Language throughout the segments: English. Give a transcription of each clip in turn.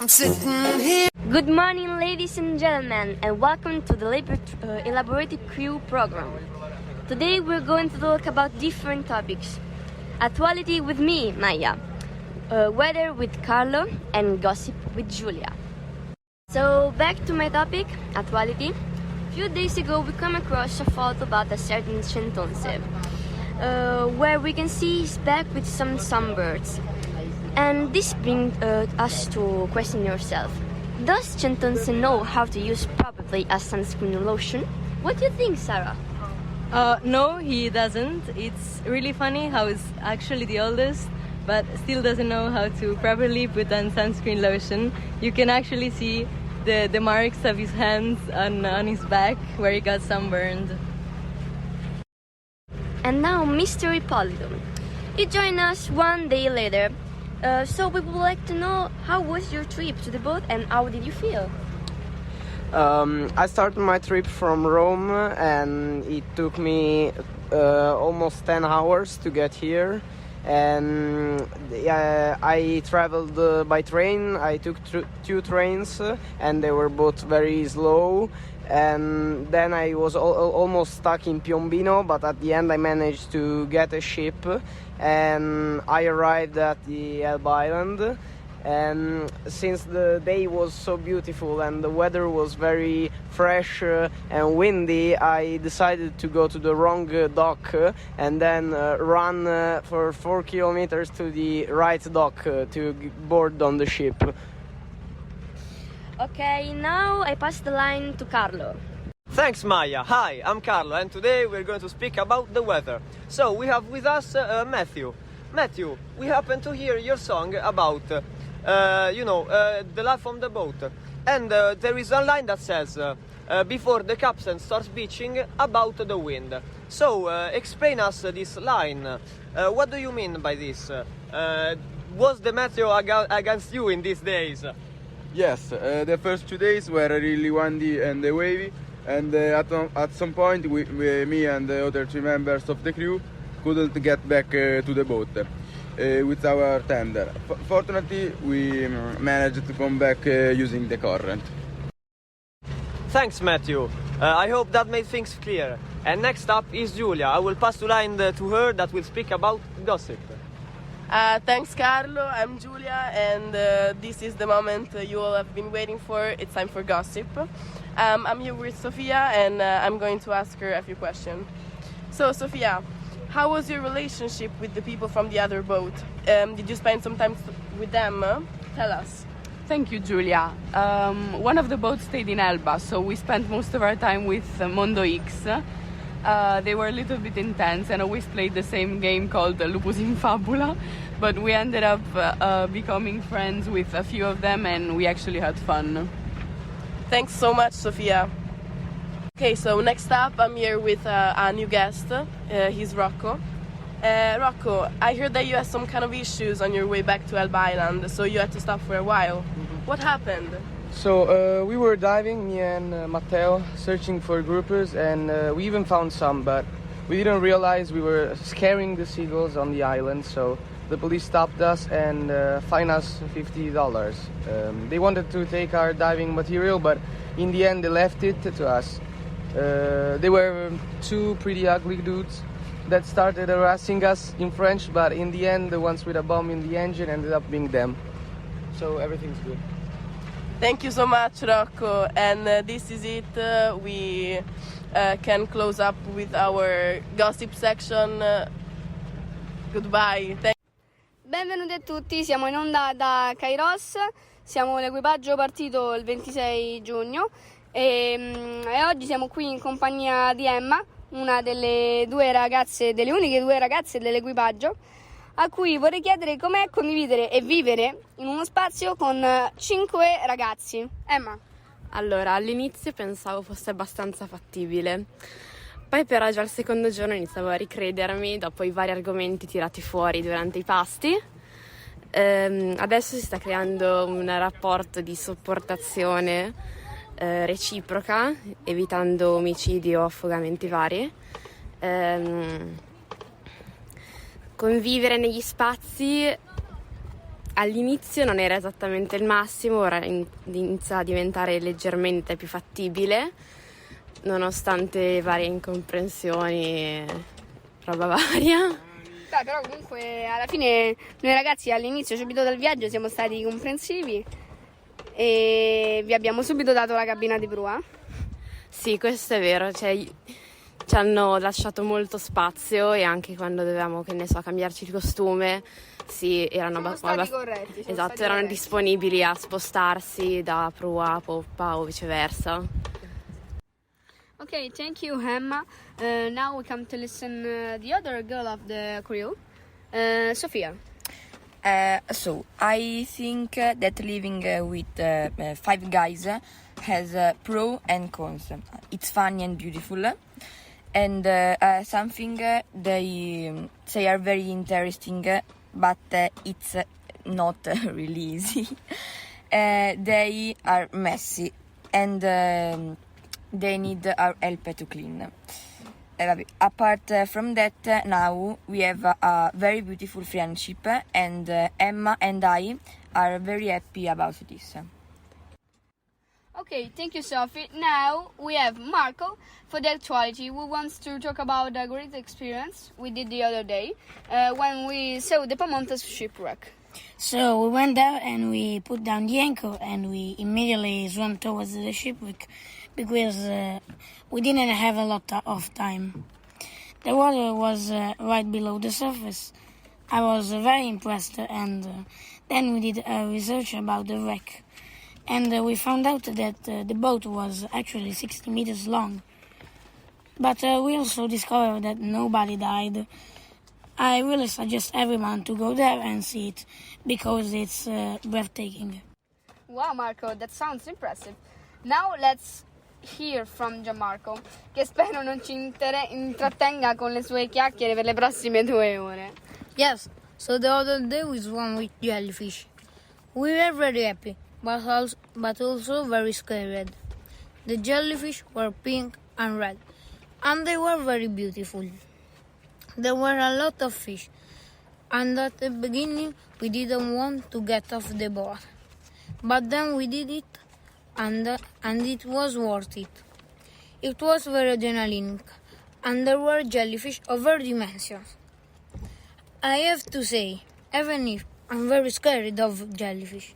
Good morning, ladies and gentlemen, and welcome to the Elaborated Crew program. Today we're going to talk about different topics. Actuality with me, Maya, weather with Carlo, and gossip with Giulia. So back to my topic, actuality. A few days ago we come across a photo about a certain Centonse, where we can see his back with some sunbirds. And this brings us to question yourself. Does Centonse know how to use properly a sunscreen lotion? What do you think, Sarah? No, he doesn't. It's really funny how he's actually the oldest, but still doesn't know how to properly put on sunscreen lotion. You can actually see the marks of his hands on his back where he got sunburned. And now, Mr. Ippolito. You join us one day later. So we would like to know, how was your trip to the boat and how did you feel? I started my trip from Rome and it took me almost 10 hours to get here. And I traveled by train. I took two trains and they were both very slow. And then I was almost stuck in Piombino, but at the end I managed to get a ship and I arrived at the Elba Island. And since the day was so beautiful and the weather was very fresh and windy, I decided to go to the wrong dock and then run for 4 kilometers to the right dock to board on the ship. Okay, now I pass the line to Carlo. Thanks, Maya. Hi, I'm Carlo, and today we're going to speak about the weather. So we have with us Matthew. Matthew, we happen to hear your song about, the life on the boat. And there is a line that says, before the captain starts bitching about the wind. So explain us this line. What do you mean by this? Was the meteo against you in these days? Yes, the first 2 days were really windy and wavy, and at some point me and the other 3 members of the crew couldn't get back to the boat with our tender. Fortunately, we managed to come back using the current. Thanks, Matthew. I hope that made things clear. And next up is Giulia. I will pass the line to her that will speak about gossip. Thanks, Carlo. I'm Giulia, and this is the moment you all have been waiting for. It's time for gossip. I'm here with Sofia, and I'm going to ask her a few questions. So, Sofia, how was your relationship with the people from the other boat? Did you spend some time with them? Tell us. Thank you, Giulia. One of the boats stayed in Elba, so we spent most of our time with Mondo X. They were a little bit intense and always played the same game called Lupus in Fabula, but we ended up becoming friends with a few of them and we actually had fun. Thanks so much, Sofia. Okay, so next up I'm here with a new guest. He's Rocco. Rocco, I heard that you had some kind of issues on your way back to Elba Island, so you had to stop for a while. What happened? So we were diving, me and Matteo, searching for groupers, and we even found some, but we didn't realize we were scaring the seagulls on the island, so the police stopped us and fined us $50. They wanted to take our diving material, but in the end they left it to us. They were 2 pretty ugly dudes that started harassing us in French, but in the end the ones with a bomb in the engine ended up being them. So everything's good. Thank you so much, Rocco, and this is it. We can close up with our gossip section. Goodbye. Benvenuti a tutti, siamo in onda da Kairos, siamo l'equipaggio partito il 26 giugno e oggi siamo qui in compagnia di Emma, una delle uniche 2 ragazze dell'equipaggio, a cui vorrei chiedere com'è condividere e vivere in uno spazio con 5 ragazzi. Emma. Allora, all'inizio pensavo fosse abbastanza fattibile, poi però già il secondo giorno iniziavo a ricredermi dopo i vari argomenti tirati fuori durante i pasti. Adesso si sta creando un rapporto di sopportazione reciproca, evitando omicidi o affogamenti vari. Convivere negli spazi all'inizio non era esattamente il massimo, ora inizia a diventare leggermente più fattibile, nonostante varie incomprensioni e roba varia. Però comunque alla fine noi ragazzi all'inizio, subito dal viaggio, siamo stati comprensivi e vi abbiamo subito dato la cabina di prua. Sì, questo è vero, cioè, ci hanno lasciato molto spazio e anche quando dovevamo, che ne so, cambiarci il costume, sì, erano corretti. Esatto, erano disponibili a spostarsi da prua a poppa o viceversa. Okay, thank you, Emma. Now we come to listen the other girl of the crew, Sofia. So I think that living with 5 guys has pro and cons. It's funny and beautiful, and something they say are very interesting, but it's not really easy. They are messy, and they need our help to clean. Apart from that, now we have a very beautiful friendship, and Emma and I are very happy about this. Okay, thank you, Sophie. Now we have Marco for the actuality, who wants to talk about a great experience we did the other day when we saw the Pamontas shipwreck. So we went there and we put down the anchor and we immediately swam towards the shipwreck because we didn't have a lot of time. The water was right below the surface. I was very impressed, and then we did a research about the wreck. And we found out that the boat was actually 60 meters long. But we also discovered that nobody died. I really suggest everyone to go there and see it, because it's breathtaking. Wow, Marco, that sounds impressive. Now let's hear from Gianmarco, che spero non ci intrattenga con le sue chiacchiere per le prossime 2 ore. Yes, so the other day we swam with jellyfish. We were very happy, but also very scared. The jellyfish were pink and red, and they were very beautiful. There were a lot of fish, and at the beginning we didn't want to get off the boat. But then we did it, and it was worth it. It was very adrenaline, and there were jellyfish of all dimensions. I have to say, even if I'm very scared of jellyfish,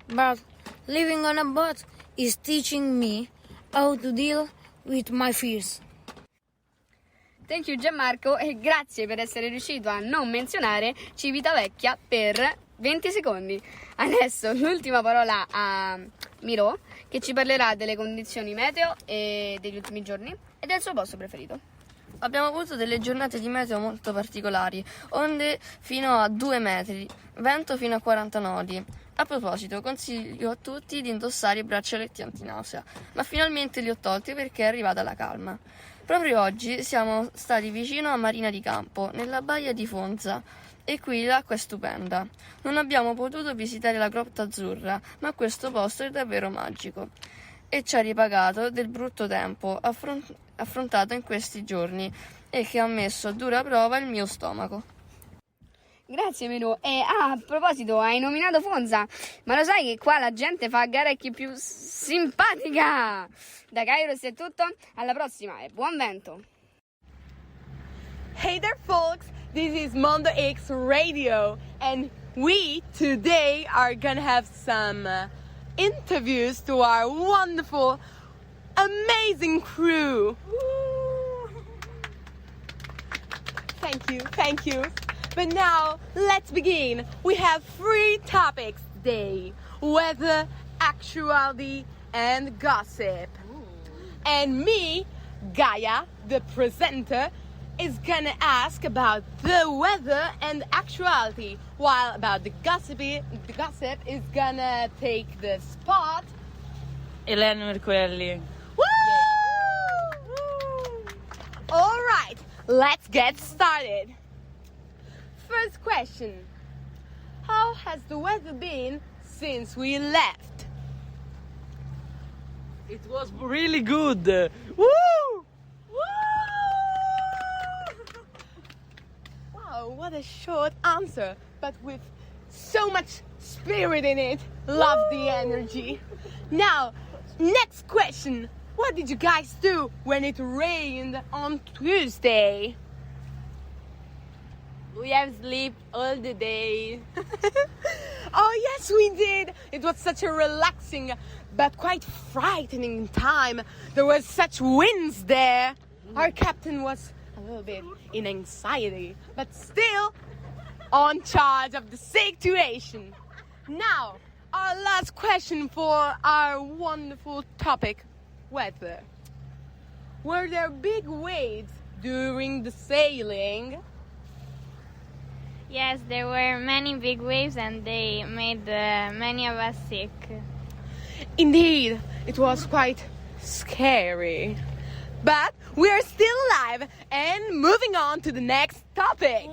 but living on a boat is teaching me how to deal with my fears. Thank you Gianmarco e grazie per essere riuscito a non menzionare Civitavecchia per 20 secondi. Adesso l'ultima parola a Miro, che ci parlerà delle condizioni meteo e degli ultimi giorni e del suo posto preferito. Abbiamo avuto delle giornate di meteo molto particolari, onde fino a 2 metri, vento fino a 40 nodi. A proposito, consiglio a tutti di indossare i braccialetti antinausea, ma finalmente li ho tolti perché è arrivata la calma. Proprio oggi siamo stati vicino a Marina di Campo, nella baia di Fonza, e qui l'acqua è stupenda. Non abbiamo potuto visitare la Grotta Azzurra, ma questo posto è davvero magico e ci ha ripagato del brutto tempo affrontato in questi giorni e che ha messo a dura prova il mio stomaco. Grazie Miro. E a proposito, hai nominato Fonza, ma lo sai che qua la gente fa a gara chi più simpatica? Da Kairos è tutto, alla prossima e buon vento! Hey there folks, this is Mondo X Radio and we today are gonna have some interviews to our wonderful, amazing crew. Thank you. But now, let's begin. We have 3 topics today: weather, actuality, and gossip. And me, Gaia, the presenter, is gonna ask about the weather and actuality, while about the gossip is gonna take the spot Elena Mercoelli. Woo! All right, let's get started. First question: how has the weather been since we left? It was really good. Woo! Woo! Wow, what a short answer, but with So much spirit in it. Love the energy. Now, next question. What did you guys do when it rained on Tuesday? We have slept all the day. Oh yes, we did. It was such a relaxing but quite frightening time. There was such winds there. Our captain was a little bit in anxiety, but still on charge of the situation. Now, our last question for our wonderful topic, weather. Were there big waves during the sailing? Yes, there were many big waves and they made many of us sick. Indeed, it was quite scary. But we are still alive and moving on to the next topic.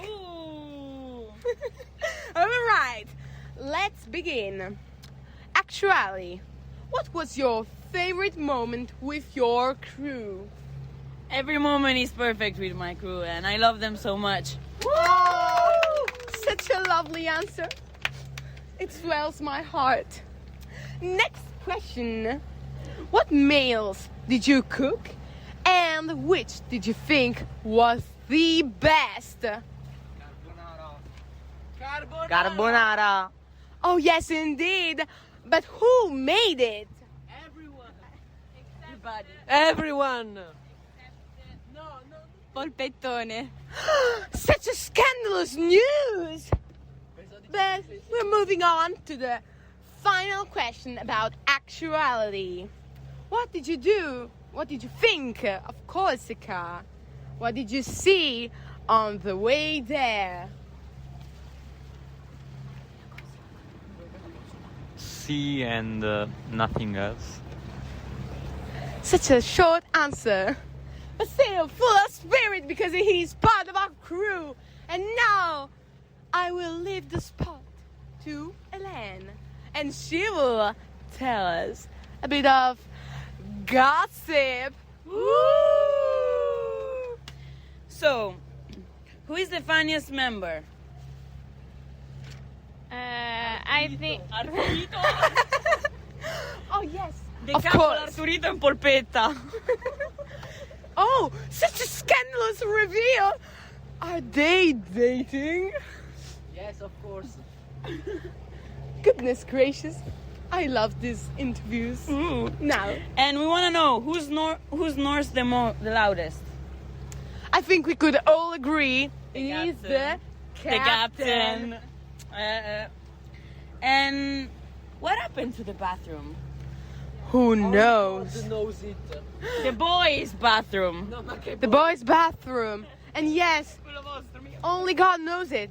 Alright, let's begin. Actually, what was your favorite moment with your crew? Every moment is perfect with my crew and I love them so much. Oh, such a lovely answer. It swells my heart. Next question. What meals did you cook and which did you think was the best? Carbonara. Oh yes, indeed. But who made it? Everyone. Polpettone. Such a scandalous news! But we're moving on to the final question about actuality. What did you do? What did you think of Corsica? What did you see on the way there? Sea and nothing else. Such a short answer, but still full of spirit because he's part of our crew. And now I will leave the spot to Elaine, and she will tell us a bit of gossip. Woo! So, who is the funniest member? I think. Arturito. Oh yes, De of capo course. Arturito en polpetta. Oh, such a scandalous reveal. Are they dating? Yes, of course. Goodness gracious, I love these interviews. Now, And we want to know who snores the loudest. I think we could all agree he's the captain. And what happened to the bathroom? Who knows? The boys' bathroom. The boys' bathroom. And yes, only God knows it.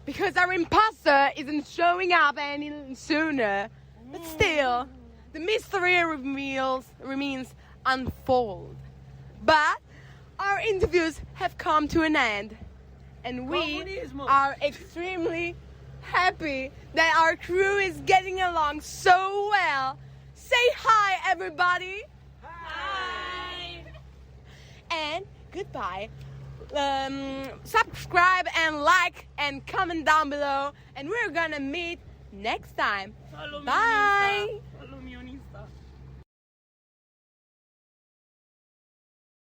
Because our imposter isn't showing up any sooner. But still, the mystery remains unfold. But our interviews have come to an end. And we are extremely happy that our crew is getting along so well. Say hi, everybody. Hi. And goodbye. Subscribe and like and comment down below. And we're gonna meet next time. Bye.